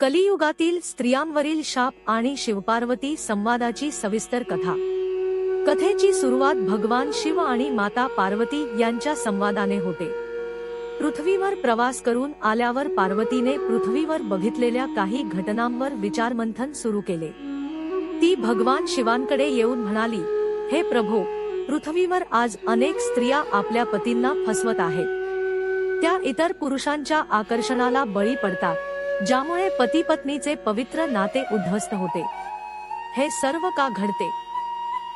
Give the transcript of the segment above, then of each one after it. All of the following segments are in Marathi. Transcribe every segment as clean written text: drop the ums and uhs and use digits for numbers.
कलियुगातील स्त्रियांवरील शाप आणि शिवपार्वती संवादाची सविस्तर कथा। कथेची सुरुवात भगवान शिव आणि माता पार्वती यांच्या संवादाने होते। पृथ्वीवर प्रवास करून आल्यावर पार्वतीने पृथ्वीवर बघितलेल्या काही घटनांवर विचारमंथन सुरू केले। ती भगवान शिवांकडे येऊन म्हणाली, हे प्रभो, पृथ्वीवर आज अनेक स्त्रिया आपल्या पतींना फसवत आहेत। त्या इतर पुरुषांच्या आकर्षणाला बळी पडतात, ज्यामुळे पती पत्नीचे पवित्र नाते उद्ध्वस्त होते। हे सर्व का घडते?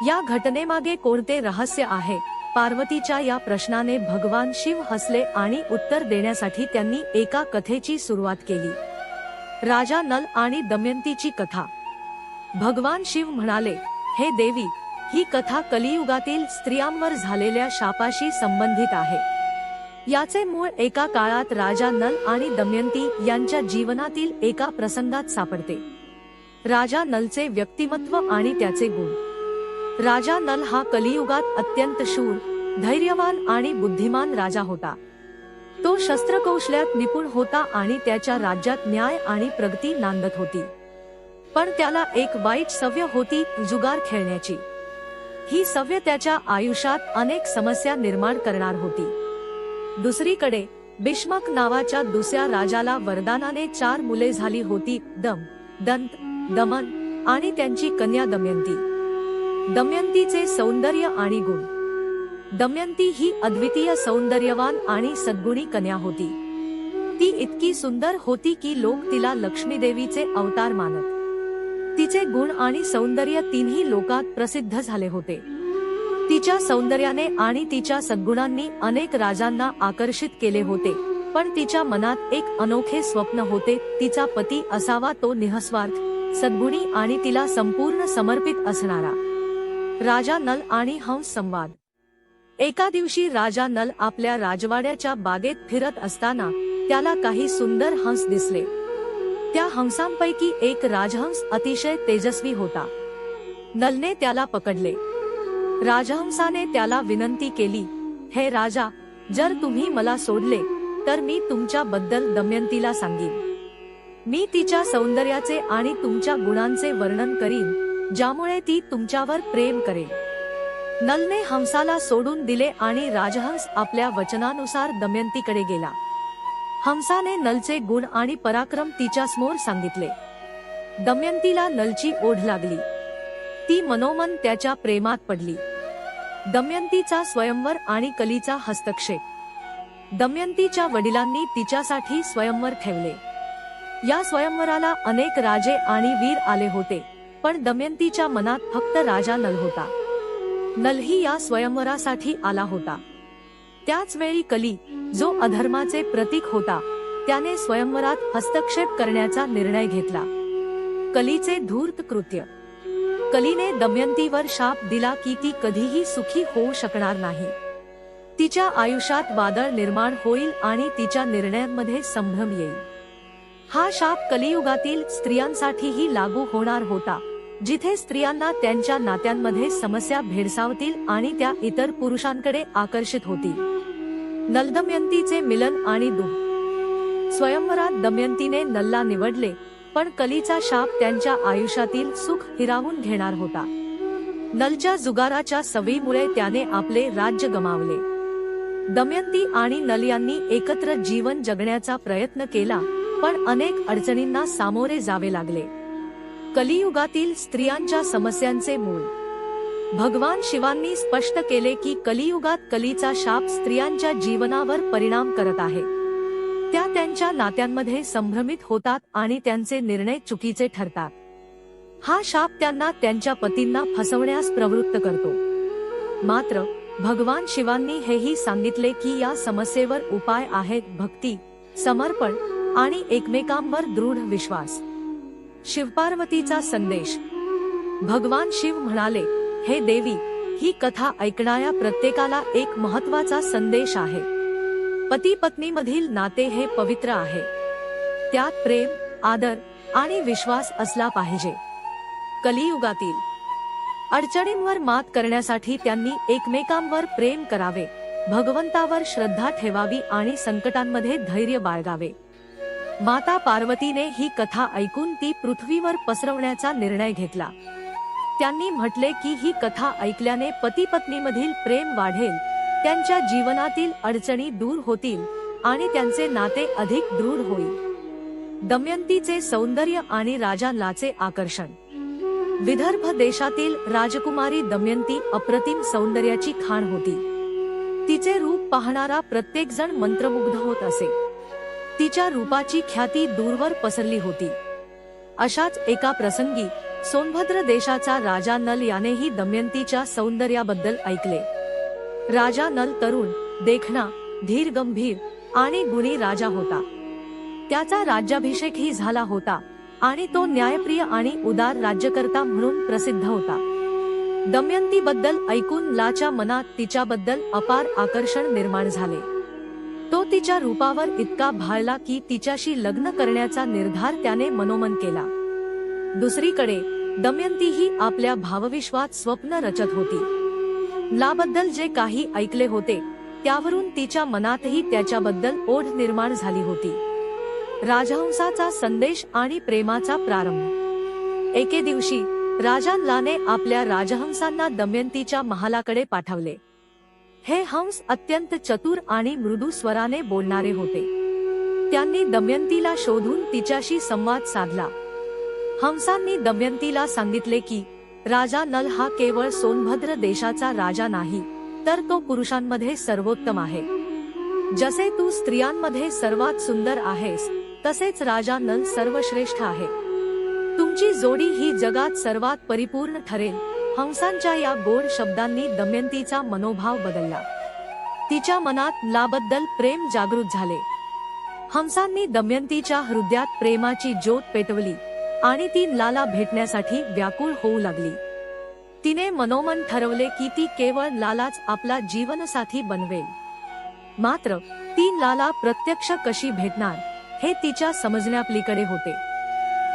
या घटनेमागे कोणते रहस्य आहे? पार्वतीच्या या प्रश्नाने भगवान शिव हसले आणि उत्तर देण्यासाठी त्यांनी एका कथेची सुरुवात केली। राजा नल आणि दमयंतीची कथा। भगवान शिव म्हणाले, हे देवी, ही कथा कलियुगातील स्त्रियांवर झालेल्या शापाशी संबंधित आहे। याचे मूळ एका काळात राजा नल आणि दमयंती यांच्या जीवनातील एका प्रसंगात सापडते। राजा नलचे व्यक्तिमत्व आणि त्याचे गुण। राजा नल हा कलियुगात अत्यंत शूर, धैर्यवान आणि बुद्धिमान राजा होता। तो शस्त्रकौशल्यात निपुण होता आणि त्याच्या राज्यात न्याय आणि प्रगती नांदत होती। पण त्याला एक वाईट सवय होती, जुगार खेळण्याची। ही सवय त्याच्या आयुष्यात अनेक समस्या निर्माण करणार होती। दुसरीकडे भीष्मक नावाच्या दुसऱ्या राजाला वरदानाने 4 मुले झाली होती, दंत, दमन आणि त्यांची कन्या दमयंती। दमयंतीचे सौंदर्य आणि गुण। दमयंती ही अद्वितीय सौंदर्यवान आणि सद्गुणी कन्या होती। ती इतकी सुंदर होती की लोक तिला लक्ष्मी देवीचे अवतार मानत। तिचे गुण आणि सौंदर्य तिन्ही लोकात प्रसिद्ध झाले होते। तिच्या सौंदर्याने आणि तिच्या सद्गुणांनी अनेक राजांना आकर्षित केले होते, पण तिच्या मनात एक अनोखे स्वप्न होते, तिचा पती असावा, तो निःस्वार्थ, सद्गुणी आणि तिला संपूर्ण समर्पित असणारा। राजा नल आणि हंस संवाद। एका दिवशी राजा नल आपल्या राजवाड्याच्या बागेत फिरत असताना त्याला काही सुंदर हंस दिसले। त्या हंसांपैकी एक राजहंस अतिशय तेजस्वी होता। नलने त्याला पकडले। राजहंसाने त्याला विनंती केली, हे राजा, जर तुम्ही मला सोडले तर मी तुमच्या बद्दल दमयंतीला सांगेन। मी तिच्या सौंदर्याचे आणि तुमच्या गुणांचे वर्णन करीन, ज्यामुळे ती तुमच्यावर प्रेम करेल। नलने हंसाला सोडून दिले आणि राजहंस आपल्या वचनानुसार दमयंतीकडे गेला। हंसाने नलचे गुण आणि पराक्रम तिच्यासमोर सांगितले। दमयंतीला नलची ओढ लागली। ती मनोमन त्याच्या प्रेमात पडली। दमयंतीचा स्वयंवर आणि कलीचा हस्तक्षेप। दमयंतीच्या वडिलांनी तिच्यासाठी स्वयंवर ठेवले। या स्वयंवराला अनेक राजे आणि वीर आले होते, पण दमयंतीच्या मनात फक्त राजा नल होता। नलही या स्वयंवरासाठी आला होता। त्याच वेळी कली, जो अधर्माचे प्रतीक होता, त्याने स्वयंवरात हस्तक्षेप करण्याचा निर्णय घेतला। कलीचे धूर्त कृत्य। कलीने दमयंतीवर शाप दिला की ती कधीही सुखी होऊ शकणार नाही। तिच्या आयुष्यात वादळ निर्माण होईल आणि तिच्या निर्णयांमध्ये संभ्रम येईल। हा शाप कलियुगातील स्त्रियांसाठीही लागू होणार होता, जिथे स्त्रियांना त्यांच्या नात्यांमध्ये समस्या भेडसावतील आणि त्या इतर पुरुषांकडे आकर्षित होतील। नल दमयंतीचे मिलन आणि दुःख। स्वयंवरात दमयंतीने नलला निवडले, पण कलीचा शाप त्यांच्या आयुष्यातील सुख हिरावून घेणार होता। नलच्या जुगाराच्या सवयीमुळे त्याने आपले राज्य गमावले। दमयंती आणि नल यांनी एकत्र जीवन जगण्याचा प्रयत्न केला, पण अनेक अडचणींना सामोरे जावे लागले। कलियुगातील स्त्रियांच्या समस्यांचे मूळ। भगवान शिवांनी स्पष्ट केले की कलियुगात कलीचा शाप स्त्रियांच्या जीवनावर परिणाम करत आहे। त्या त्यांच्या नात्यांमध्ये संभ्रमित होतात आणि त्यांचे निर्णय चुकीचे ठरतात। हा शाप त्यांना त्यांच्या पतींना फसवण्यास प्रवृत्त करतो। मात्र भगवान शिवांनी हेही सांगितले की या समस्येवर उपाय आहेत, भक्ती, समर्पण आणि एकमेकांवर दृढ विश्वास। शिवपार्वतीचा संदेश। भगवान शिव म्हणाले, हे देवी, ही कथा ऐकणाऱ्या प्रत्येकाला एक महत्त्वाचा संदेश आहे। पती पत्नीमधील नाते हे पवित्र आहे। त्यात प्रेम, आदर आणि विश्वास असला पाहिजे। कलियुगातील अडचणींवर मात करण्यासाठी त्यांनी एकमेकांवर प्रेम करावे, भगवंतावर श्रद्धा ठेवावी आणि संकटांमध्ये धैर्य बाळगावे। माता पार्वतीने ही कथा ऐकून ती पृथ्वीवर पसरवण्याचा निर्णय घेतला. त्यांनी म्हटले की ही कथा ऐकल्याने पती पत्नीमधील प्रेम वाढेल, त्यांच्या जीवनातील अडचणी दूर होतील आणि त्यांचे नाते अधिक दृढ होईल. दमयंतीचे सौंदर्य आणि राजा नलाचे आकर्षण. विदर्भ देशातील राजकुमारी दमयंती अप्रतिम सौंदर्याची खाण होती. तिचे रूप पाहणारा प्रत्येक जण मंत्रमुग्ध होत असे. तिच्या रूपाची ख्याती दूरवर पसरली होती. अशाच एका प्रसंगी सोनभद्र देशाचा राजा नल यानेही दमयंतीच्या सौंदर्याबद्दल ऐकले. राजा नल तरुण, देखणा, धीर गंभीर आणि गुणी राजा होता. त्याचा राज्याभिषेकही झाला होता आणि तो न्यायप्रिय आणि उदार राज्यकर्ता म्हणून प्रसिद्ध होता. दमयंतीबद्दल ऐकून नलाच्या मनात तिच्याबद्दल अपार आकर्षण निर्माण झाले. तो तिच्या रूपावर इतका भाळला की तिच्याशी लग्न करण्याचा निर्धार त्याने मनोमन केला. दुसरीकडे दमयंतीही आपल्या भावविश्वात स्वप्न रचत होती. नलाबद्दल जे काही ऐकले होते त्यावरून तिच्या मनातही त्याच्याबद्दल ओढ निर्माण झाली होती. राजहंसाचा संदेश आणि प्रेमाचा प्रारंभ. एके दिवशी राजा नलाने आपल्या राजहंसांना दमयंतीच्या महालाकडे पाठवले. हे हंस अत्यंत चतुर आणि मृदू स्वराने बोलणारे होते. त्यांनी दमयंतीला शोधून तिच्याशी संवाद साधला. हंसांनी दमयंतीला सांगितले की राजा नल हा केवळ सोनभद्र देशाचा राजा नाही, तर तो पुरुषांमध्ये सर्वोत्तम आहे. जसे तू स्त्रियांमध्ये सर्वात सुंदर आहेस, तसेच राजा नल सर्वश्रेष्ठ आहे. तुमची जोडी ही जगात सर्वात परिपूर्ण ठरेल. हंसांच्या या गोड शब्दांनी दमयंतीचा मनोभाव बदलला. तिच्या मनात नलाबद्दल प्रेम जागृत झाले. हंसांनी दमयंतीच्या हृदयात प्रेमाची ज्योत पेटवली आणि ती नलाला भेटण्यासाठी व्याकुळ होऊ लागली. तिने मनोमन ठरवले की ती केवळ नलालाच आपला जीवनसाथी बनवेल. मात्र ती नलाला प्रत्यक्ष कशी भेटणार हे तिच्या समजण्यापलीकडे होते.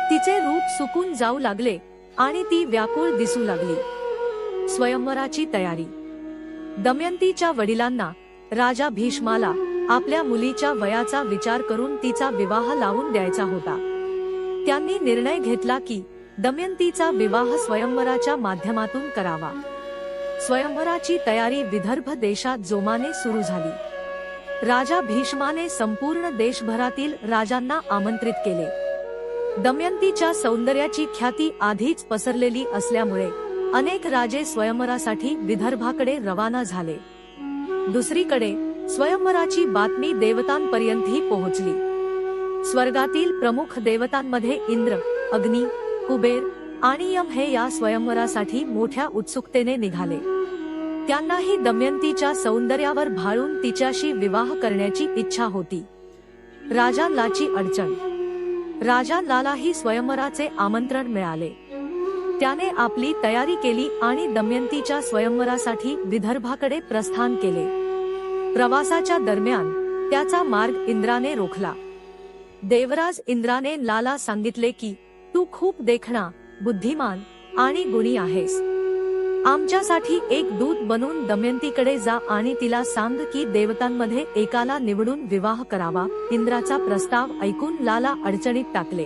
तिचे रूप सुकून जाऊ लागले आणि ती व्याकुळ दिसू लागली. स्वयंवराची तयारी. दमयंतीच्या वडिलांना राजा भीष्माला आपल्या मुलीच्या वयाचा विचार करून तिचा विवाह लावून द्यायचा होता. त्यांनी निर्णय घेतला की दमयंतीचा विवाह स्वयंवराच्या माध्यमातून करावा. स्वयंवराची तयारी विदर्भ देशात जोमाने सुरू झाली. राजा भीष्माने संपूर्ण देशभरातील राजांना आमंत्रित केले. दमयंतीच्या सौंदर्याची ख्याती आधीच पसरलेली असल्यामुळे अनेक राजे स्वयंवरासाठी विदर्भाकडे रवाना झाले. दुसरीकडे स्वयंवराची बातमी देवतांपर्यंतही पोहोचली. स्वर्गातील प्रमुख देवतांमध्ये इंद्र, अग्नी, कुबेर आणि यम हे या स्वयंवरासाठी मोठ्या उत्सुकतेने निघाले. त्यांनाही दमयंतीच्या सौंदर्यावर भाळून तिच्याशी विवाह करण्याची इच्छा होती. राजा नलाची अडचण. राजा नलालाही स्वयंवराचे आमंत्रण मिळाले. त्याने आपली तयारी केली आणि दमयंतीच्या स्वयंवरासाठी विदर्भाकडे प्रस्थान केले. प्रवासाच्या दरम्यान त्याचा मार्ग इंद्राने रोखला. देवराज इंद्राने नलाला सांगितले की तू खूप देखणा, बुद्धिमान आणि गुणी आहेस. आमच्यासाठी एक दूत बनून दमयंतीकडे जा आणि तिला सांग की देवतांमध्ये एकाला निवडून विवाह करावा. इंद्राचा प्रस्ताव ऐकून नलाला अडचणीत टाकले.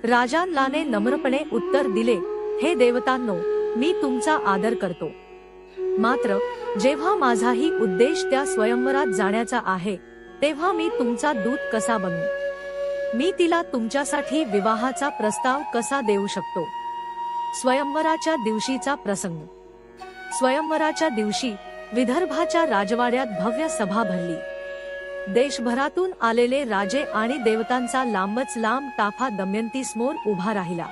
राजा नलाने नम्रपणे उत्तर दिले, हे देवतांनो, मी तुमचा आदर करतो. मात्र जेव्हा माझाही उद्देश त्या स्वयंवरात जाण्याचा आहे, तेव्हा मी तुमचा दूत कसा बनू? मी तिला तुमच्यासाठी विवाहाचा प्रस्ताव कसा देऊ शकतो? स्वयंवराच्या दिवशीचा प्रसंग. स्वयंवराच्या दिवशी विदर्भाच्या राजवाड्यात भव्य सभा भरली. देशभरातून आलेले राजे आणि देवतांचा लांबच लांब ताफा दमयंतीसमोर उभा राहिला.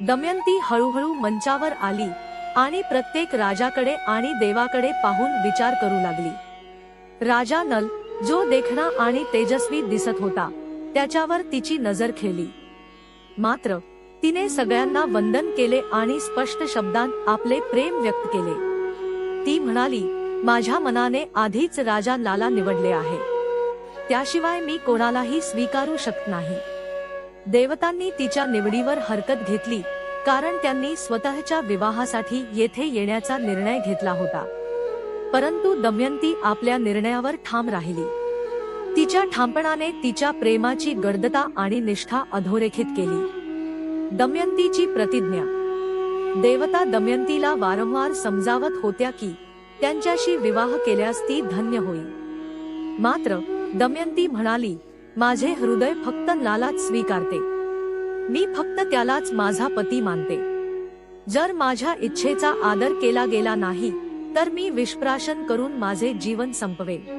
दमयंती हळूहळू मंचावर आली आणि प्रत्येक राजाकडे आणि देवाकडे पाहून विचार करू लागली. राजा नल, जो देखणा आणि तेजस्वी दिसत होता, त्याच्यावर तिची नजर खेळली. मात्र तिने सगळ्यांना वंदन केले आणि स्पष्ट शब्दांत आपले प्रेम व्यक्त केले. ती म्हणाली, माझ्या मनाने आधीच राजा नलाला निवडले आहे. त्याशिवाय मी कोणालाही स्वीकारू शकत नाही. देवतांनी तिच्या निवडीवर हरकत घेतली, कारण त्यांनी स्वतःच्या विवाहासाठी येथे येण्याचा निर्णय घेतला होता. परंतु दमयंती आपल्या निर्णयावर ठाम राहिली. तिच्या ठामपणाने तिच्या प्रेमाची गर्दता आणि निष्ठा अधोरेखित केली। दमयंतीची प्रतिज्ञा। देवता दमयंतीला वारंवार समजावत होत्या की त्यांच्याशी विवाह केल्यास ती धन्य होईल। मात्र दमयंती म्हणाली, माझे हृदय फक्त लालाच स्वीकारते, मी फक्त त्यालाच माझा पती मानते। जर माझ्या इच्छेचा आदर केला गेला नाही तर मी विषप्राशन करून माझे जीवन संपवेन।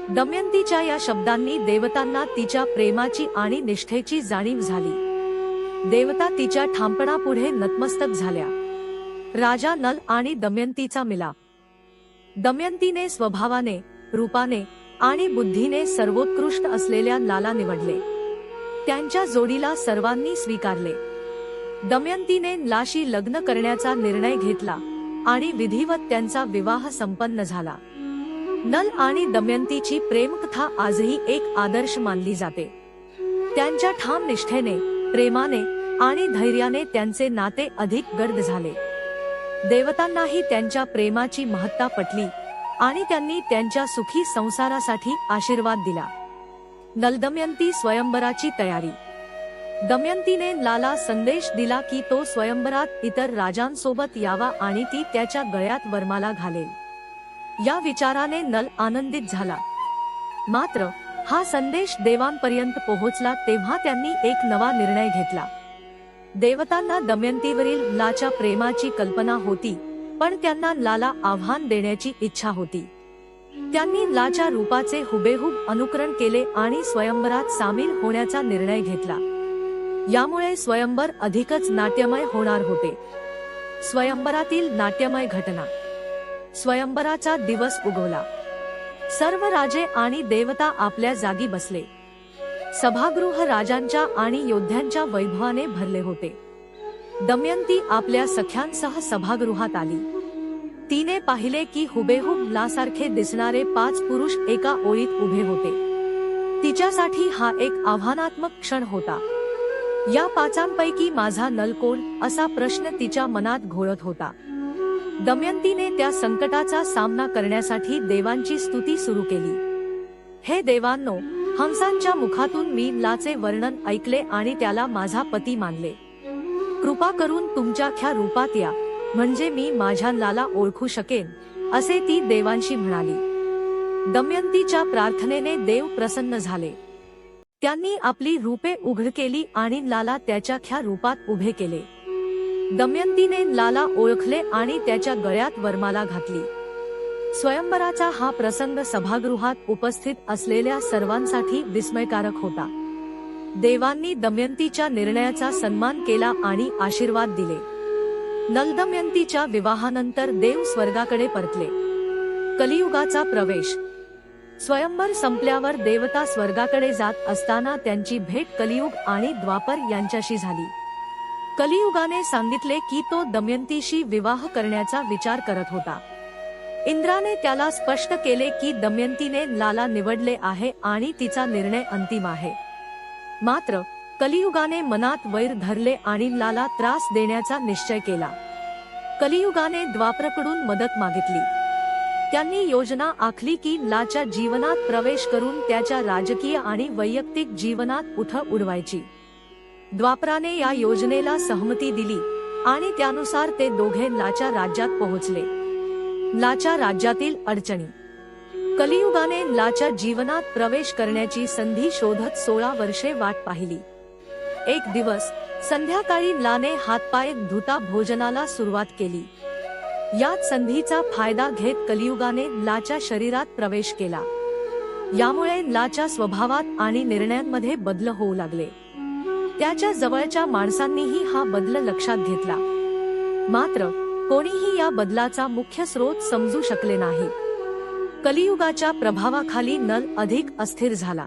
दमयंतीच्या या शब्दांनी देवतांना तिच्या प्रेमाची आणि निष्ठेची जाणीव झाली। देवता तिच्या ठामपणापुढे नतमस्तक झाल्या। राजा नल आणि दमयंतीचा मिलाप। दमयंतीने स्वभावाने, रूपाने आणि बुद्धीने सर्वोत्कृष्ट असलेल्या लाला निवडले। त्यांच्या जोडीला सर्वांनी स्वीकारले। दमयंतीने लाशी लग्न करण्याचा निर्णय घेतला आणि विधिवत त्यांचा विवाह संपन्न झाला। नल आणि दमयंतीची प्रेमकथा आजही एक आदर्श मानली जाते। त्यांच्या ठाम निष्ठेने, प्रेमाने आणि धैर्याने त्यांचे नाते अधिक गर्द झाले। देवतांनाही त्यांच्या प्रेमाची महत्ता पटली आणि त्यांनी त्यांच्या सुखी संसारासाठी आशीर्वाद दिला। नल दमयंती स्वयंवराची तयारी। दमयंतीने लाला संदेश दिला की तो स्वयंवरात इतर राजांसोबत यावा आणि ती त्याच्या गळ्यात वरमाला घालेल। या विचाराने नल आनंदित झाला। मात्र हा संदेश देवांपर्यंत पोहोचला तेव्हा त्यांनी एक नवा निर्णय घेतला। देवतांना दमयंतीवरील लाच्या प्रेमाची कल्पना होती, पण त्यांना लाला आव्हान देण्याची इच्छा होती। त्यांनी लाच्या रूपाचे हुबेहूब अनुकरण केले आणि स्वयंवरात सामील होण्याचा निर्णय घेतला। यामुळे स्वयंवर अधिकच नाट्यमय होणार होते। स्वयंवरातील नाट्यमय घटना। स्वयंवराचा दिवस उगवला। सर्व राजे आणि देवता आपल्या जागी बसले। सभागृह राजांच्या आणि योद्ध्यांच्या वैभवाने भरले होते। दमयंती आपल्या सख्यांसह सभागृहात आली। तिने पाहिले की हुबेहूब लासारखे दिसणारे 5 पुरुष एका ओळीत उभे होते। तिच्यासाठी हा एक आव्हानात्मक क्षण होता। या 5 माझा नल कोण, असा प्रश्न तिच्या मनात घोळत होता। दमयंतीने त्या संकटाचा सामना करण्यासाठी देवांची स्तुती सुरू केली। हे देवांनो, हंसांच्या मुखातून मी लाचे वर्णन ऐकले आणि त्याला माझा पती मानले। कृपा करून तुमच्या रूपात या, म्हणजे मी माझ्या लाला ओळखू शकेन, असे ती देवांशी म्हणाली। दमयंतीच्या प्रार्थनेने देव प्रसन्न झाले। त्यांनी आपली रूपे उघड केली आणि लाला त्याच्या रूपात उभे केले। दमयंतीने लाला ओळखले आणि त्याच्या गळ्यात वरमाला घातली। स्वयंवराचा हा प्रसंग सभागृहात उपस्थित असलेल्या सर्वांसाठी विस्मयकारक होता। देवांनी दमयंतीच्या निर्णयाचा सन्मान केला आणि आशीर्वाद दिले। नल दमयंतीच्या विवाहानंतर देव स्वर्गाकडे परतले। कलियुगाचा प्रवेश। स्वयंवर संपल्यावर देवता स्वर्गाकडे जात असताना त्यांची भेट कलियुग आणि द्वापर यांच्याशी झाली। कलियुगाने सांगितले की तो दमयंतीशी विवाह करण्याचा विचार करत होता। इंद्राने त्याला स्पष्ट केले की दमयंतीने लाला निवडले आहे आणि तिचा निर्णय अंतिम आहे। मात्र कलियुगाने मनात वैर धरले आणि लाला त्रास देण्याचा निश्चय केला। कलियुगाने द्वापरकडून मदत मागितली। त्यांनी योजना आखली की लाच्या जीवनात प्रवेश करून त्याच्या राजकीय आणि वैयक्तिक जीवनात उठं उडवायची। द्वापराने या योजनेला सहमती दिली आणि त्यानुसार ते दोघे लाच्या राज्यात पोहोचले। लाच्या राज्यातील अडचणी। कलियुगाने लाच्या जीवनात प्रवेश करण्याची संधी शोधत 16 वर्षे वाट पाहिली। एक दिवस संध्याकाळी लाने हातपाय धुता भोजनाला सुरुवात केली। याच संधीचा फायदा घेत कलियुगाने लाच्या शरीरात प्रवेश केला। यामुळे लाच्या स्वभावात आणि निर्णयांमध्ये बदल होऊ लागले। त्याच्या जवळच्या माणसांनीही हा बदल लक्षात घेतला। मात्र कोणीही या बदलाचा मुख्य स्रोत समजू शकले नाही। कलियुगाच्या प्रभावाखाली नल अधिक अस्थिर झाला।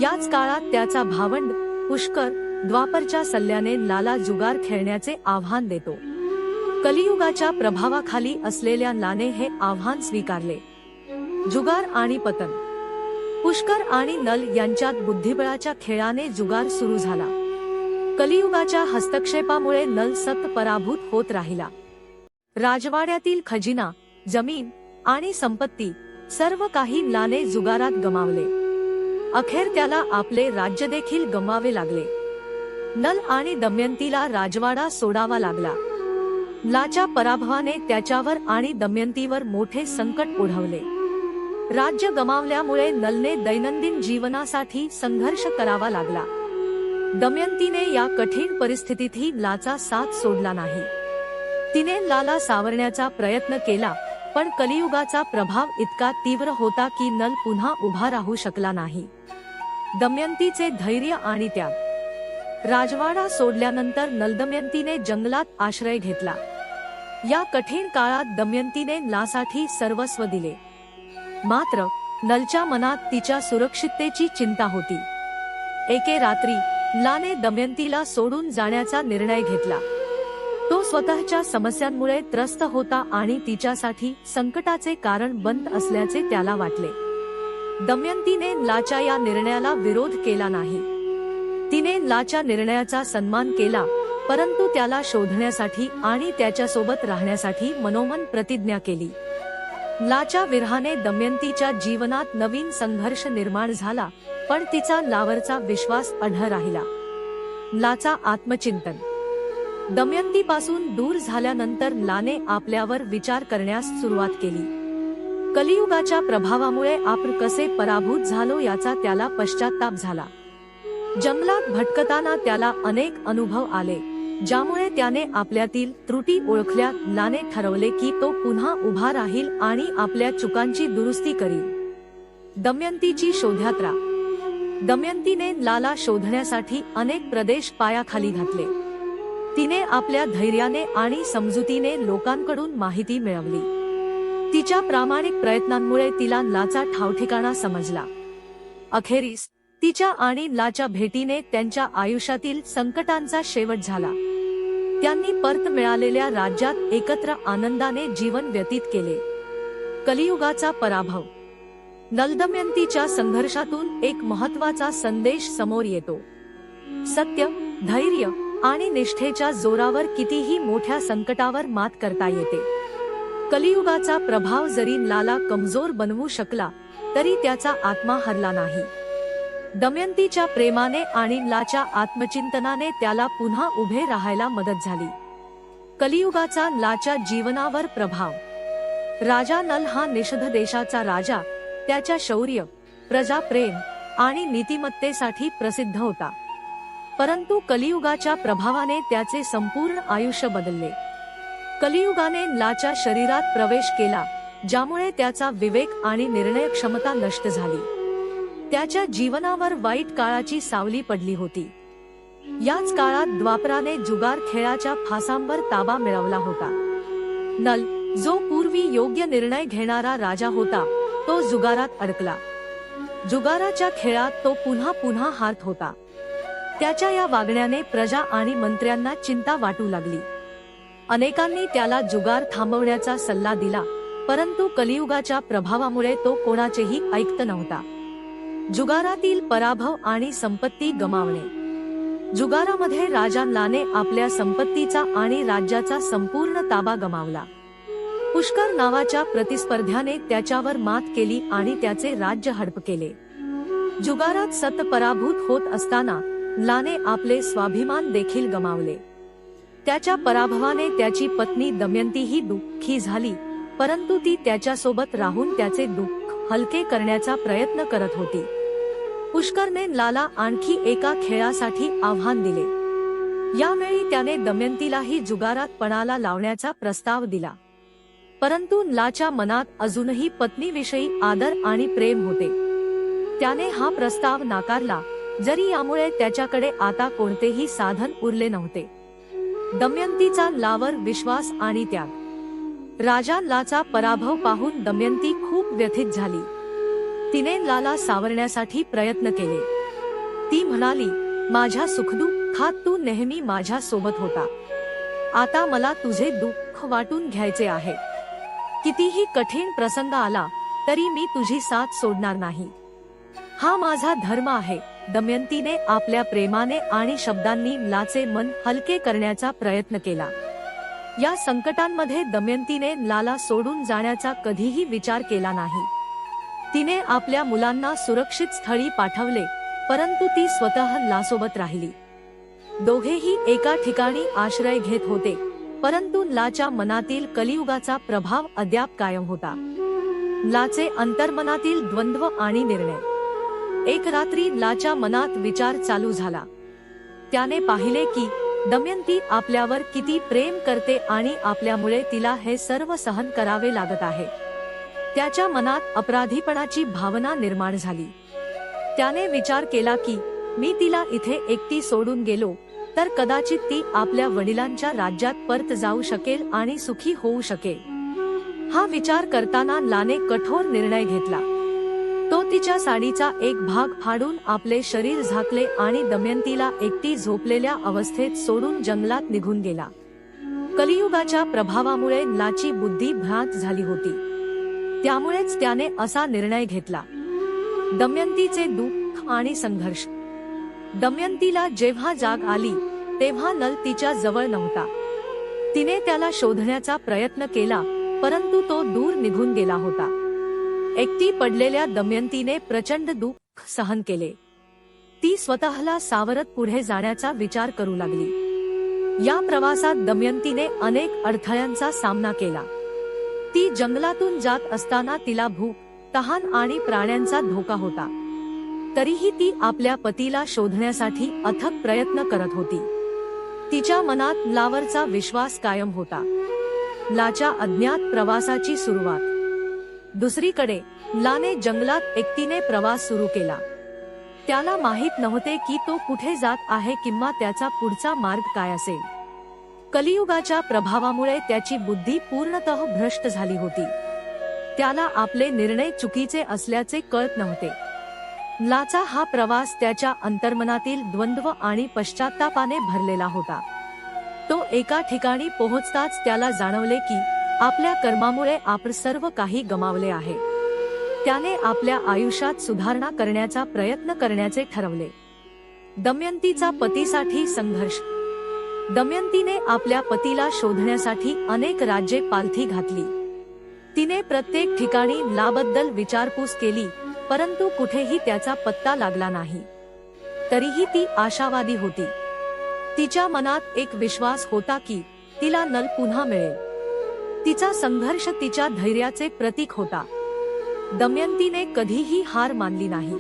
याच काळात त्याचा भावंड पुष्कर द्वापरच्या सल्ल्याने लाला जुगार खेळण्याचे आव्हान देतो। कलियुगाच्या प्रभावाखाली असलेल्या लाने हे आव्हान स्वीकारले। जुगार आणि पतन। पुष्कर आणि नल यांच्यात बुद्धिबळाच्या खेळाने जुगार सुरू झाला। कलियुगाच्या हस्तक्षेपामुळे नल सतत पराभूत होत राहिला। राजवाड्यातील खजिना, जमीन आणि संपत्ती सर्व काही लाने जुगारात गमावले। अखेर त्याला आपले राज्य देखील गमवावे लागले. नल आणि दमयंतीला राजवाडा सोडावा लागला. लाच्या पराभवाने त्याच्यावर आणि दमयंतीवर मोठे संकट ओढवले. राज्य गमावल्यामुळे नलने दैनंदिन जीवनासाठी संघर्ष करावा लागला. दमयंतीने या कठीण परिस्थितीतही लाचा साथ सोडला नाही. तिने लाला सावरण्याचा प्रयत्न केला, पण कलियुगाचा प्रभाव इतका तीव्र होता की नल पुन्हा उभा राहू शकला नाही. दमयंतीचे धैर्य आणि त्याग. राजवाडा सोडल्यानंतर नलदमयंतीने जंगलात आश्रय घेतला. या कठीण काळात दमयंतीने लासाठी सर्वस्व दिले. मात्र नलच्या मनात तिच्या सुरक्षिततेची चिंता होती. एके रात्री लाने दमयंतीला सोडून जाण्याचा निर्णय घेतला. तो स्वतःच्या समस्यांमुळे त्रस्त होता आणि तिच्यासाठी संकटाचे कारण बनत असल्याचे त्याला वाटले. दमयंतीने लाच्या या निर्णयाला विरोध केला नाही. तिने लाच्या निर्णयाचा सन्मान केला, परंतु त्याला शोधण्यासाठी आणि त्याच्यासोबत राहण्यासाठी मनोमन प्रतिज्ञा केली. लाच्या विरहाने दमयंतीच्या जीवनात नवीन संघर्ष निर्माण झाला, पण तिचा लावरचा विश्वास अढळ राहिला. लाचा आत्मचिंतन. दमयंतीपासून दूर झाल्यानंतर लाने आपल्यावर विचार करण्यास सुरुवात केली. कलियुगाच्या प्रभावामुळे आपण कसे पराभूत झालो याचा त्याला पश्चात्ताप झाला. जंगलात भटकताना त्याला अनेक अनुभव आले, ज्यामुळे त्याने आपल्यातील त्रुटी ओळखल्या. लाने ठरवले की तो पुन्हा उभा राहील आणि आपल्या चुकांची दुरुस्ती करील. दमयंतीची शोधयात्रा. दमयंतीने लाला शोधण्यासाठी अनेक प्रदेश पायाखाली घातले. तिने आपल्या धैर्याने आणि समजुतीने लोकांकडून माहिती मिळवली. तिच्या प्रामाणिक प्रयत्नांमुळे तिला लाचा ठावठिकाणा समजला. अखेरीस तिच्या आणि लाच्या भेटीने त्यांच्या आयुष्यातील संकटांचा शेवट झाला. त्यांनी परत मिळालेल्या राज्यात एकत्र आनंदाने जीवन व्यतीत केले. कलियुगाचा पराभव. नलदमयंतीच्या संघर्षातून एक महत्त्वाचा संदेश समोर येतो. सत्य, धैर्य आणि निष्ठेच्या जोरावर कितीही मोठ्या संकटावर मात करता येते. कलियुगाचा प्रभाव जरी लाला कमजोर बनवू शकला, तरी त्याचा आत्मा हरला नाही. दमयंतीच्या प्रेमाने आणि लाच्या आत्मचिंतनाने त्याला पुन्हा उभे राहायला मदत झाली. कलियुगाचा लाच्या जीवनावर प्रभाव. राजा नल हा निषध देशाचा राजा त्याच्या शौर्य, प्रजाप्रेम आणि नीतिमत्तेसाठी प्रसिद्ध होता. परंतु कलियुगाच्या प्रभावाने त्याचे संपूर्ण आयुष्य बदलले. कलियुगाने लाच्या शरीरात प्रवेश केला, ज्यामुळे त्याचा विवेक आणि निर्णय क्षमता नष्ट झाली. त्याच्या जीवनावर वाईट काळाची सावली पडली होती. याच काळात द्वापराने जुगार खेळाच्या फासांवर ताबा मिळवला होता. नल, जो पूर्वी योग्य निर्णय घेणारा राजा होता, तो जुगारात अडकला. जुगाराच्या खेळात तो पुन्हा पुन्हा हारत होता. त्याच्या या वागण्याने प्रजा आणि मंत्र्यांना चिंता वाटू लागली. अनेकांनी त्याला जुगार थांबवण्याचा सल्ला दिला, परंतु कलियुगाच्या प्रभावामुळे तो कोणाचेही ऐकत नव्हता. जुगारातील पराभव आणि संपत्ती गमावणे. जुगारामध्ये राजा लाने आपल्या संपत्तीचा आणि राज्याचा संपूर्ण ताबा गमावला. पुष्कर नावाच्या प्रतिस्पर्ध्याने त्याच्यावर मात केली आणि त्याचे राज्य हडप केले. जुगारात सत पराभूत होत असताना लाने आपले स्वाभिमान देखील गमावले. त्याच्या पराभवाने त्याची पत्नी दमयंतीही दुःखी झाली, परंतु ती त्याच्यासोबत राहून त्याचे दुःख हलके करण्याचा प्रयत्न करत होती. पुष्करने लाला आणखी एका खेळासाठी आव्हान दिले. यावेळी त्याने दमयंतीलाही जुगारात पणाला लावण्याचा प्रस्ताव दिला. परंतु लाच्या मनात अजूनही पत्नीविषयी आदर आणि प्रेम होते. त्याने हा प्रस्ताव नाकारला, जरी यामुळे त्याच्याकडे आता कोणतेही साधन उरले नव्हते. दमयंतीचा लावर विश्वास आणि त्याग. राजा लाचा पराभव पाहून दमयंती खूप व्यथित झाली. तिने लाला सावरण्यासाठी प्रयत्न केले. ती म्हणाली, माझ्या सुखदुःखात तू नेहमी माझ्या सोबत होता. आता मला तुझे दुःख वाटून घ्यायचे आहे. कितीही कठीण प्रसंग आला तरी मी तुझी साथ सोडणार नाही. हा माझा धर्म आहे. दमयंतीने आपल्या प्रेमाने आणि शब्दांनी लाचे मन हलके करण्याचा प्रयत्न केला. या संकटांमध्ये दमयंतीने लाला सोडून जाण्याचा कधीही विचार केला नाही. तिने आपल्या मुलांना सुरक्षित स्थळी पाठवले, परंतु ती स्वतः लासोबत राहिली. दोघेही एका ठिकाणी आश्रय घेत होते, परंतु लाच्या मनातील कलियुगाचा प्रभाव अद्याप कायम होता. लाचे अंतर्मनातील द्वंद्व आणि निर्णय. एक रात्री लाच्या मनात विचार चालू झाला. त्याने पाहिले की दमयंती आपल्यावर किती प्रेम करते आणि आपल्यामुळे तिला हे सर्व सहन करावे लागत आहे. त्याच्या मनात अपराधीपणाची भावना निर्माण झाली. त्याने विचार केला की मी तिला इथे एकटी सोडून गेलो तर कदाचित ती आपल्या वडिलांच्या राज्यात परत जाऊ शकेल आणि सुखी होऊ शकेल. हा विचार करताना लाने कठोर निर्णय घेतला. तो तिच्या साडीचा एक भाग फाडून आपले शरीर झाकले आणि दमयंतीला एकटी झोपलेल्या अवस्थेत सोडून जंगलात निघून गेला. कलियुगाच्या प्रभावामुळे लाची बुद्धी भ्रांत झाली होती. त्यामुळेच त्याने असा निर्णय घेतला. दमयंतीचे दुःख आणि संघर्ष. दमयंतीला जेव्हा जाग आली तेव्हा नल तिच्या जवळ नव्हता. तिने त्याला शोधण्याचा प्रयत्न केला, परंतु तो दूर निघून गेला होता. एकटी पडलेल्या दमयंतीने प्रचंड दुःख सहन केले. ती स्वतःला सावरत पुढे जाण्याचा विचार करू लागली. या प्रवासात दमयंतीने अनेक अडथळ्यांचा सामना केला. ती जंगलातून जात असताना तिला भूक, तहान आणि प्राण्यांचा धोका होता. तरीही ती आपल्या पतीला शोधण्यासाठी अथक प्रयत्न करत होती. तिच्या मनात लावरचा विश्वास कायम होता. लाच्या अज्ञात प्रवासाची सुरुवात. दुसरीकडे लाने जंगलात एकटीने प्रवास सुरू केला. त्याला माहित नव्हते की तो कुठे जात आहे किंवा त्याचा पुढचा मार्ग काय असेल. कलियुगाच्या प्रभावामुळे त्याची बुद्धी पूर्णतः भ्रष्ट झाली होती. त्याला आपले निर्णय चुकीचे असल्याचे कळत नव्हते. लाचा हा प्रवास त्याच्या अंतर्मनातील द्वंद्व आणि पश्चात्तापाने भरलेला होता. तो एका ठिकाणी पोहोचताच त्याला जाणवले की आपल्या कर्मामुळे आपण सर्व काही गमावले आहे. त्याने आपल्या आयुष्यात सुधारणा करण्याचा प्रयत्न करण्याचे ठरवले. दमयंतीचा पतीसाठी संघर्ष. दमयंतीने आपल्या पतीला शोधण्यासाठी अनेक राज्ये पालथी घातली. तिने प्रत्येक ठिकाणी लाबद्दल विचारपूस केली, परंतु कुठेही त्याचा पत्ता लागला नाही. तरीही ती आशावादी होती. तिच्या मनात एक विश्वास होता की तिला नल पुन्हा मिळेल. तिचा संघर्ष तिच्या धैर्याचे प्रतीक होता. दमयंतीने कधीही हार मानली नाही.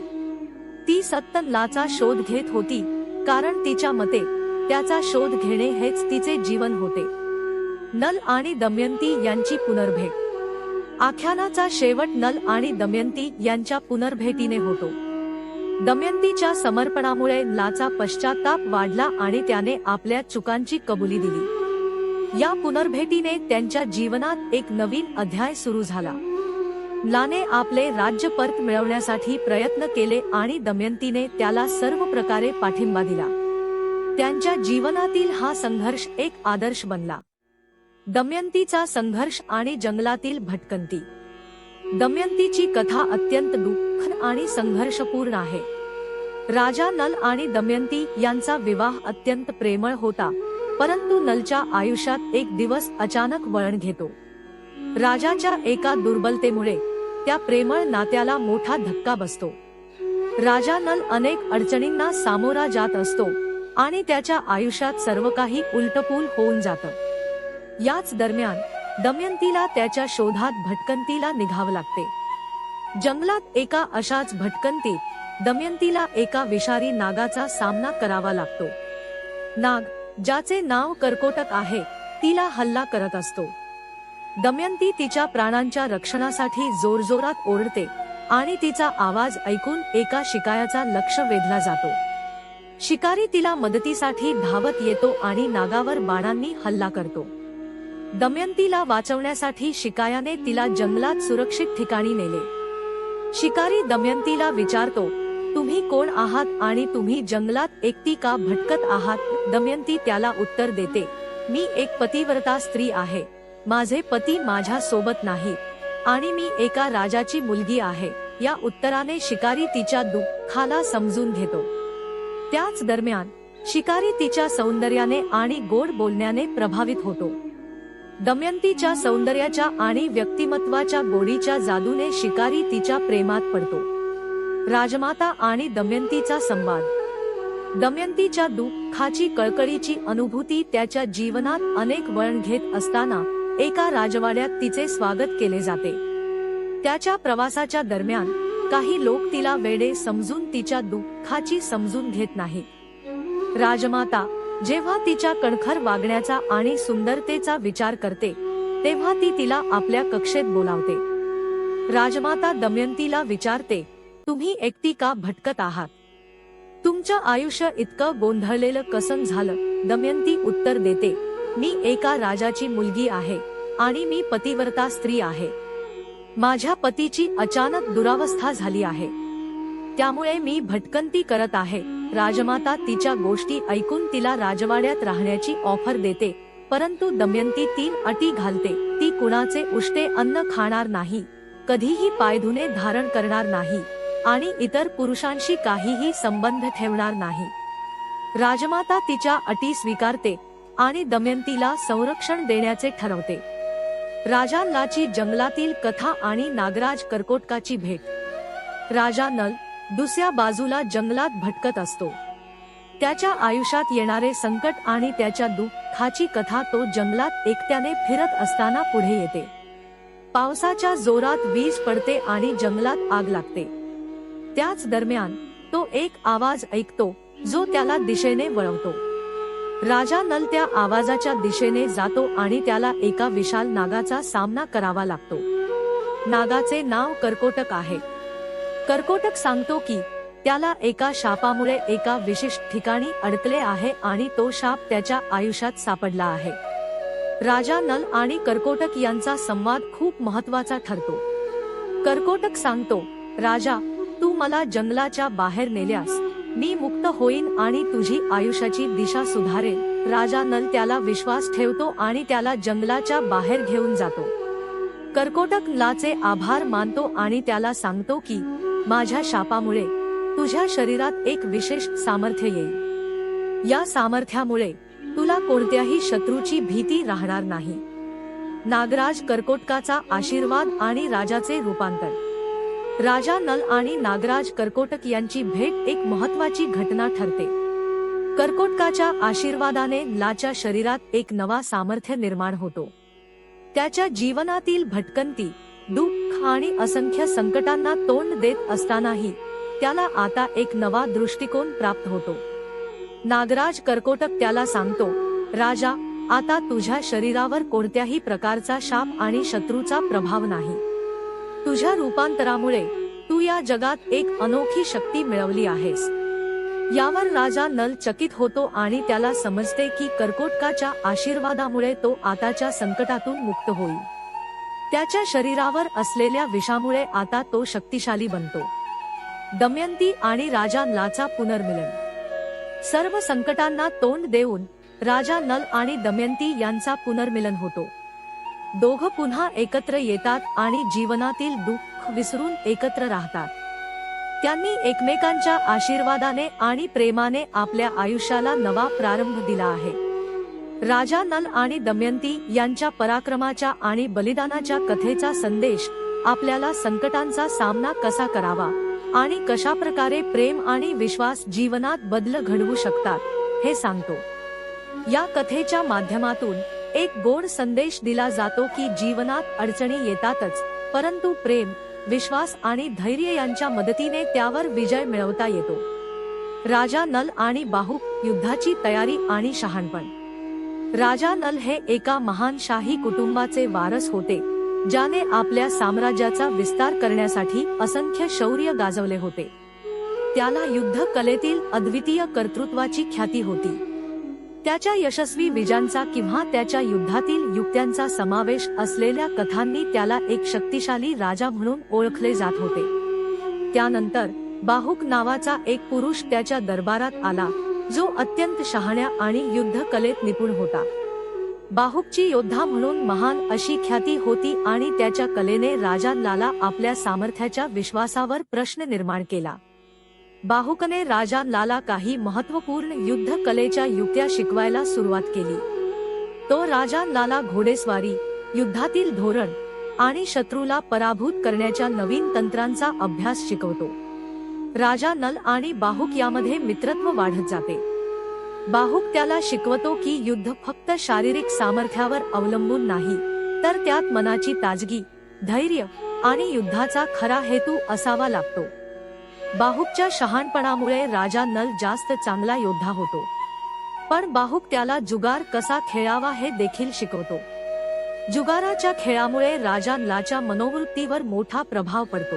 ती सतत लाचा शोध घेत होती, कारण तिच्या मते त्याचा शोध घेणे हेच तिचे जीवन होते. नल आणि दमयंती यांची पुनर्भेट. आख्यानाचा शेवट नल आणि दमयंती यांच्या पुनर्भेटीने होतो. दमयंतीच्या समर्पणामुळे लाचा पश्चाताप वाढला आणि त्याने आपल्या चुकांची कबुली दिली. या पुनर्भेटीने त्यांच्या जीवनात एक नवीन अध्याय सुरू झाला. लाने आपले राज्य परत मिळवण्यासाठी प्रयत्न केले आणि दमयंतीने त्याला सर्व प्रकारे पाठिंबा दिला. त्यांच्या जीवनातील हा संघर्ष एक आदर्श बनला. दमयंतीचा संघर्ष आणि जंगलातील भटकंती. दमयंतीची कथा अत्यंत दुःख आणि संघर्षपूर्ण आहे. राजा नल आणि दमयंती यांचा विवाह अत्यंत प्रेमळ होता, परंतु नलच्या आयुष्यात एक दिवस अचानक वळण घेतो. राजाच्या एका दुर्बलतेमुळे त्या प्रेमळ नात्याला मोठा धक्का बसतो. राजा नल अनेक अडचणींना सामोरा जात असतो आणि त्याच्या आयुष्यात सर्व काही उलटपुल होऊन जातं. याच दरम्यान दमयंतीला त्याच्या शोधात भटकंतीला निघावं लागते. जंगलात एका अशाच भटकंतीत दमयंतीला एका विषारी नागाचा सामना करावा लागतो. नाग, ज्याचे नाव कर्कोटक आहे, तिला हल्ला करत असतो. दमयंती तिच्या प्राणांच्या रक्षणासाठी जोरजोरात ओरडते आणि तिचा आवाज ऐकून एका शिकाऱ्याचा लक्ष वेधला जातो. शिकारी तिला मदतीसाठी धावत येतो आणि नागावर बाणांनी हल्ला करतो. दमयंतीला वाचवण्यासाठी शिकाऱ्याने तिला जंगलात सुरक्षित ठिकाणी नेले. शिकारी दमयंतीला विचारतो, तुम्ही कोण आहात आणि तुम्ही जंगलात एकटी का भटकत आहात? दमयंती त्याला उत्तर देते, मी एक पतिव्रता स्त्री आहे. माझे पती माझ्या सोबत नाहीत आणि मी एका राजाची मुलगी आहे. या उत्तराने शिकारी तिच्या दुःखाला समजून घेतो. त्याच दरम्यान शिकारी तिच्या सौंदर्याने आणि गोड बोलण्याने प्रभावित होतो. दमयंतीच्या सौंदर्याच्या आणि व्यक्तिमत्वाच्या गोडीच्या जादूने शिकारी तिच्या प्रेमात पडतो. राजमाता आणि दमयंतीचा संवाद. दमयंतीच्या दुःखाची कळकळीची अनुभूती त्याच्या जीवनात अनेक वळण घेत असताना एका राजवाड्यात तिचे स्वागत केले जाते. त्याच्या प्रवासाच्या दरम्यान काही लोक तिला वेडे समजून तिच्या दुःखाची समजून घेत नाहीत. राजमाता जेव्हा तिच्या कणखर वागण्याचा आणि सुंदरतेचा विचार करते तेव्हा ती तिला आपल्या कक्षेत बोलावते. राजमाता दमयंतीला विचारते, तुम्ही एकटी का भटकत आहात? तुमचं आयुष्य इतकं गोंधळलेलं कसं झालं? दमयंती उत्तर देते, मी एका राजाची मुलगी आहे आणि मी पतिव्रता स्त्री आहे. माझ्या पतीची अचानक दुरावस्था झाली आहे, त्यामुळे मी भटकंती करत आहे. राजमाता तिच्या गोष्टी ऐकून तिला राजवाड्यात राहण्याची ऑफर देते, परंतु दमयंती 3 अटी घालते. ती कुणाचे उष्टे अन्न खाणार नाही, कधीही पायधुणे धारण करणार नाही आणि इतर पुरुषांशी काहीही संबंध ठेवणार नाही. राजमाता तिच्या अटी स्वीकारते आणि दमयंतीला संरक्षण देण्याचे ठरवते. राजा नलाची जंगलातील कथा आणि नागराज कर्कोटकाची भेट. राजा नल दुसऱ्या बाजूला जंगलात भटकत असतो. त्याच्या आयुष्यात येणारे संकट आणि त्याच्या दुःखाची कथा तो जंगलात एकट्याने फिरत असताना पुढे येते. पावसाच्या जोरात वीज पडते आणि जंगलात आग लागते. त्याच दरम्यान तो एक आवाज ऐकतो जो त्याला दिशेने वळवतो. राजा नल त्या आवाजाच्या दिशेने जातो आणि त्याला एका विशाल नागाचा सामना करावा लागतो. नागाचे नाव कर्कोटक आहे. कर्कोटक सांगतो की त्याला एका शापामुळे एका विशिष्ट ठिकाणी अडकले आहे आणि तो शाप त्याच्या आयुष्यात सापडला आहे. राजा नल आणि कर्कोटक यांचा संवाद खूप महत्त्वाचा ठरतो. कर्कोटक सांगतो, राजा, तू मला जंगलाच्या बाहेर नेल्यास मी मुक्त होईन आणि तुझी आयुष्याची दिशा सुधारेल. राजा नल त्याला विश्वास ठेवतो आणि त्याला जंगलाच्या बाहेर घेऊन जातो. कर्कोटक नलाचे आभार मानतो आणि त्याला सांगतो की माझ्या शापामुळे तुझ्या शरीरात एक विशेष सामर्थ्य येईल. या सामर्थ्यामुळे तुला कोणत्याही शत्रूची भीती राहणार नाही. नागराज कर्कोटकाचा आशीर्वाद आणि राजाचे रूपांतर. राजा नल आणि नागराज कर्कोटक यांची भेट एक महत्त्वाची घटना ठरते. कर्कोटकाच्या आशीर्वादाने नलाच्या शरीरात एक नवा सामर्थ्य निर्माण होतो. त्याच्या जीवनातील भटकंती, दुःख आणि असंख्य संकटांना तोंड देत असतानाही त्याला आता एक नवा दृष्टिकोन प्राप्त होतो. नागराज कर्कोटक त्याला सांगतो, राजा, आता तुझ्या शरीरावर कोणत्याही प्रकारचा शाप आणि शत्रूचा प्रभाव नाही. तुझ्या रूपांतरामुळे तू या जगात एक अनोखी शक्ती मिळवली आहेस. यावर राजा नल चकित होतो आणि त्याला समजते की कर्कोटकाच्या आशीर्वादामुळे तो आताच्या संकटातून मुक्त होईल. त्याच्या शरीरावर असलेल्या विषामुळे आता तो शक्तिशाली बनतो. दमयंती आणि राजा नलाचा पुनर्मिलन. सर्व संकटांना तोंड देऊन राजा नल आणि दमयंती यांचा पुनर्मिलन होतो. दोघं पुन्हा एकत्र येतात आणि जीवनातील दुःख विसरून एकत्र राहतात. त्यांनी एकमेकांच्या आशीर्वादाने आणि प्रेमाने आपल्या आयुष्याला नवा प्रारंभ दिला आहे. राजा नल आणि दमयंती यांच्या पराक्रमाच्या आणि बलिदानाच्या कथेचा संदेश आपल्याला संकटांचा सामना कसा करावा आणि कशाप्रकारे प्रेम आणि विश्वास जीवनात बदल घडवू शकतात हे सांगतो. या कथेच्या माध्यमातून एक गोड संदेश दिला जातो की जीवनात अडचणी येतातच, परंतु प्रेम, विश्वास आणि धैर्य यांच्या मदतीने त्यावर विजय मिळवता येतो. राजा नल आणि बाहुक. युद्धाची तयारी आणि शहाणपण. राजा नल हे एका महान शाही कुटुंबाचे वारस होते, ज्याने आपल्या साम्राज्याचा विस्तार करण्यासाठी असंख्य शौर्य गाजवले होते. त्याला युद्ध कलेतील अद्वितीय कर्तृत्वाची ख्याती होती. त्याच्या यशस्वी विजयांचा किंवा त्याच्या युद्धातील युक्त्यांचा समावेश असलेल्या कथांनी त्याला एक शक्तिशाली राजा म्हणून ओळखले जात होते. त्यानंतर बाहुक नावाचा एक पुरुष त्याच्या दरबारात आला, जो अत्यंत शहाण्या आणि युद्ध कलेत निपुण होता. बाहुकची योद्धा म्हणून महान अशी ख्याती होती आणि त्याच्या कलेने राजा नलाला आपल्या सामर्थ्याच्या विश्वासावर प्रश्न निर्माण केला. बाहुकने राजा नलाला काही महत्त्वपूर्ण युद्ध कलेच्या युक्त्या शिकवायला सुरुवात केली. तो राजा नलाला घोडेस्वारी, युद्धातील धोरण आणि शत्रूला पराभूत करण्याच्या नवीन तंत्रांचा अभ्यास शिकवतो. राजा नल आणि बाहुक यामध्ये मित्रत्व वाढत जाते. बाहुक त्याला शिकवतो की युद्ध फक्त शारीरिक सामर्थ्यावर अवलंबून नाही, तर त्यात मनाची ताजगी, धैर्य आणि युद्धाचा खरा हेतू असावा लागतो. बाहुकच्या शहाणपणामुळे राजा नल जास्त चांगला योद्धा होतो. पण बाहुक त्याला जुगार कसा खेळावा हे देखील शिकवतो. जुगाराच्या खेळामुळे राजा नलाच्या मनोवृत्तीवर मोठा प्रभाव पडतो.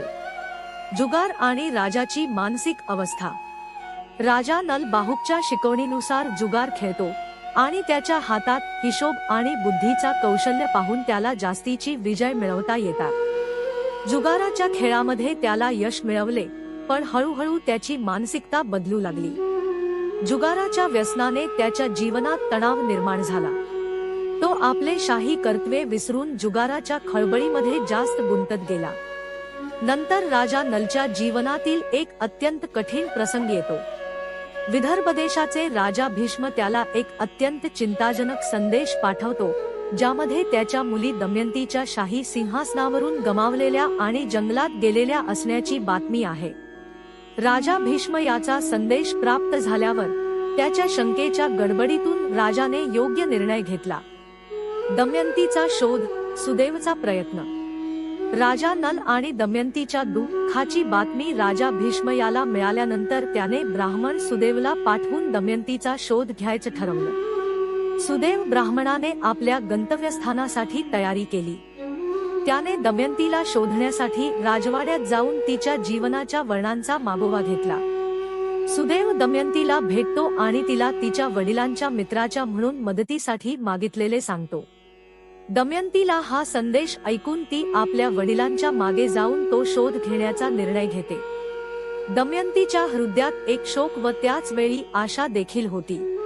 जुगार आणि राजाची मानसिक अवस्था. राजा नल बाहुकच्या शिकवणीनुसार जुगार खेळतो आणि त्याच्या हातात हिशोब आणि बुद्धीचा कौशल्य पाहून त्याला जास्तीची विजय मिळवता येतात. जुगाराच्या खेळामध्ये त्याला यश मिळवले, पण हळूहळू त्याची मानसिकता बदलू लागली. जुगाराच्या व्यसनाने त्याच्या जीवनात तणाव निर्माण झाला. तो आपले शाही कर्तव्य विसरून जुगाराच्या खळबळीमध्ये जास्त गुंतत गेला. नंतर राजा नलच्या जीवनातील एक अत्यंत कठीण प्रसंग येतो. विदर्भ देशाचे राजा भीष्म त्याला एक अत्यंत चिंताजनक संदेश पाठवतो, ज्यामध्ये त्याच्या मुली दमयंतीच्या शाही सिंहासनावरून गमावलेल्या आणि जंगलात गेलेल्या असण्याची बातमी आहे. राजा भीष्म याचा संदेश प्राप्त झाल्यावर त्याच्या शंकेच्या गडबडीतून राजाने योग्य निर्णय घेतला. दमयंतीचा शोध, सुदेवचा प्रयत्न. राजा नल आणि दमयंतीच्या दुःखाची बातमी राजा भीष्म याला मिळाल्यानंतर त्याने ब्राह्मण सुदेवला पाठवून दमयंतीचा शोध घ्यायचं ठरवलं. सुदेव ब्राह्मणाने आपल्या गंतव्यस्थानासाठी तयारी केली. त्याने दमयंतीला शोधण्यासाठी राजवाड्यात जाऊन तिच्या जीवनाच्या वर्णांचा मागोवा घेतला. सुदेव दमयंतीला भेटतो आणि तिला तिच्या वडिलांच्या मित्राच्या म्हणून मदतीसाठी मागितलेले सांगतो. दमयंतीला हा संदेश ऐकून ती आपल्या वडिलांच्या मागे जाऊन तो शोध घेण्याचा निर्णय घेते. दमयंतीच्या हृदयात एक शोक व त्याच वेळी आशा देखील होती.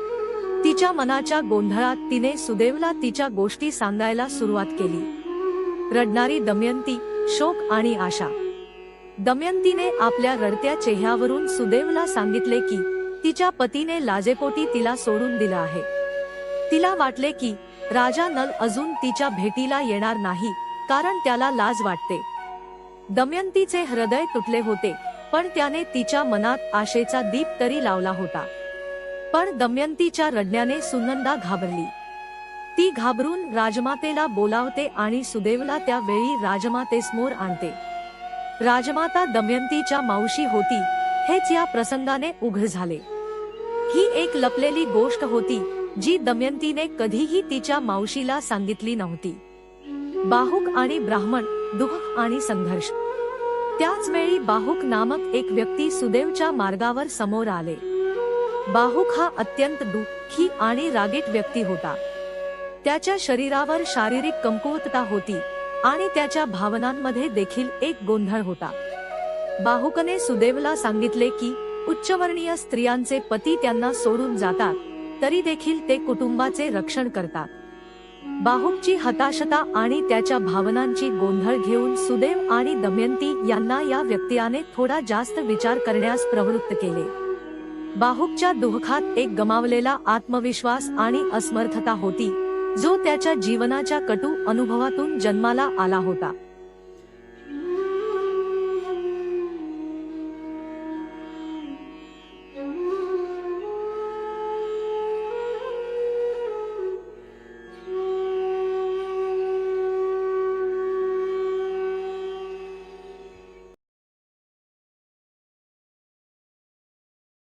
तिच्या मनाच्या गोंधळात तिने सुदेवला तिच्या गोष्टी सांगायला सुरुवात केली. रडणारी दमयंती, शोक आणि आशा. दमयंतीने आपल्या रडत्या चेहऱ्यावरून सुदेवला सांगितले की तिच्या पतीने लाजेपोटी तिला सोडून दिलं आहे. तिला वाटले की राजा नल अजून तिच्या भेटीला येणार नाही, कारण त्याला लाज वाटते. दमयंतीचे हृदय तुटले होते, पण त्याने तिच्या मनात आशेचा दीप तरी लावला होता. पण दमयंतीच्या रडण्याने सुनंदा घाबरली. ती घाबरून राजमातेला बोलावते आणि सुदेवला त्या वेळी राजमातेसमोर आणते. राजमाता दमयंतीच्या मावशी होती, हेच या प्रसंगाने उघड झाले. ही एक लपलेली गोष्ट होती जी दमयंतीने कधीही तिच्या मावशीला सांगितली नव्हती. बाहुक आणि ब्राह्मण, दुःख आणि संघर्ष. त्याच वेळी बाहुक नामक एक व्यक्ती सुदेवच्या मार्गावर समोर आले. बाहुक हा अत्यंत दुःखी आणि रागीट व्यक्ती होता. त्याच्या शरीरावर शारीरिक कमकुवतता होती आणि त्याच्या भावनांमध्ये देखील एक गोंधळ होता. बाहुकने सुदेवला सांगितले की उच्चवर्णीय स्त्रियांचे पती त्यांना सोडून जातात, तरी देखील ते कुटुंबाचे रक्षण करतात. बाहुकची हताशता आणि त्याच्या भावनांची गोंधळ घेऊन सुदेव आणि दमयंती यांना या व्यक्तीने थोडा जास्त विचार करण्यास प्रवृत्त केले. बाहुकच्या दुःखात एक गमावलेला आत्मविश्वास आणि असमर्थता होती, जो त्याच्या जीवनाच्या कटू अनुभवातून जन्माला आला होता.